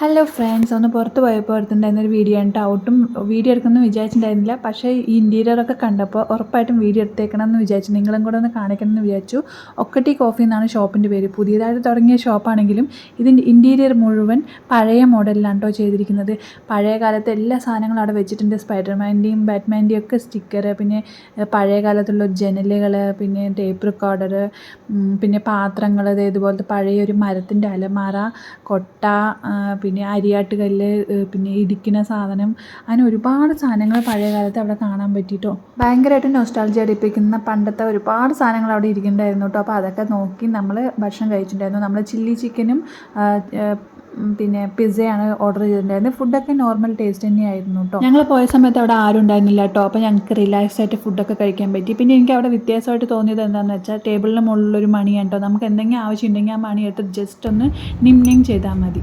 Hello friends, ഒന്ന് പുറത്ത് പോയപ്പോൾ എടുത്തിട്ടുണ്ടായിരുന്നൊരു വീഡിയോ ആണ് കേട്ടോ. ഒട്ടും വീഡിയോ എടുക്കണമെന്ന് വിചാരിച്ചിട്ടുണ്ടായിരുന്നില്ല. പക്ഷേ ഈ ഇൻറ്റീരിയറൊക്കെ കണ്ടപ്പോൾ ഉറപ്പായിട്ടും വീഡിയോ എടുത്തേക്കണം എന്ന് വിചാരിച്ചു, നിങ്ങളും കൂടെ ഒന്ന് കാണിക്കണം എന്ന് വിചാരിച്ചു. ഒക്കട്ടി കോഫി എന്നാണ് ഷോപ്പിൻ്റെ പേര്. പുതിയതായിട്ട് തുടങ്ങിയ ഷോപ്പാണെങ്കിലും ഇതിൻ്റെ ഇൻറ്റീരിയർ മുഴുവൻ പഴയ മോഡലിലാണ് കേട്ടോ ചെയ്തിരിക്കുന്നത്. പഴയ കാലത്തെ എല്ലാ സാധനങ്ങളും അവിടെ വെച്ചിട്ടുണ്ട്. സ്പൈഡർമാൻ്റെയും ബാറ്റ്മാൻ്റെയും ഒക്കെ സ്റ്റിക്കർ, പിന്നെ പഴയ കാലത്തുള്ള ജനലുകൾ, പിന്നെ ടേപ്പ് റെക്കോർഡർ, പിന്നെ പാത്രങ്ങൾ, ഇതുപോലത്തെ പഴയൊരു മരത്തിൻ്റെ അലമാര, കൊട്ട, പിന്നെ അരിയാട്ട് കല്ല്, പിന്നെ ഇടിക്കുന്ന സാധനം, അങ്ങനെ ഒരുപാട് സാധനങ്ങൾ പഴയ കാലത്ത് അവിടെ കാണാൻ പറ്റിയിട്ടോ. ഭയങ്കരമായിട്ട് നൊസ്റ്റാൾജിയ അടിപ്പിക്കുന്ന പണ്ടത്തെ ഒരുപാട് സാധനങ്ങൾ അവിടെ ഇരിക്കുന്നുണ്ടായിരുന്നു കേട്ടോ. അപ്പോൾ അതൊക്കെ നോക്കി നമ്മൾ ഭക്ഷണം കഴിച്ചിട്ടുണ്ടായിരുന്നു. നമ്മൾ ചില്ലി ചിക്കനും പിന്നെ പിസ്സയാണ് ഓർഡർ ചെയ്തിട്ടുണ്ടായിരുന്നത്. ഫുഡൊക്കെ നോർമൽ ടേസ്റ്റ് തന്നെയായിരുന്നു കേട്ടോ. ഞങ്ങൾ പോയ സമയത്ത് അവിടെ ആരും ഉണ്ടായിരുന്നില്ല കേട്ടോ. അപ്പോൾ ഞങ്ങൾക്ക് റിലാക്സ് ആയിട്ട് ഫുഡൊക്കെ കഴിക്കാൻ പറ്റി. പിന്നെ എനിക്ക് അവിടെ വ്യത്യാസമായിട്ട് തോന്നിയത് എന്താണെന്ന് വെച്ചാൽ, ടേബിളിന് മുകളിലൊരു മണിയാണ് കേട്ടോ. നമുക്ക് എന്തെങ്കിലും ആവശ്യം ഉണ്ടെങ്കിൽ ആ മണി എടുത്ത് ജസ്റ്റ് ഒന്ന് നിം ചെയ്താൽ മതി.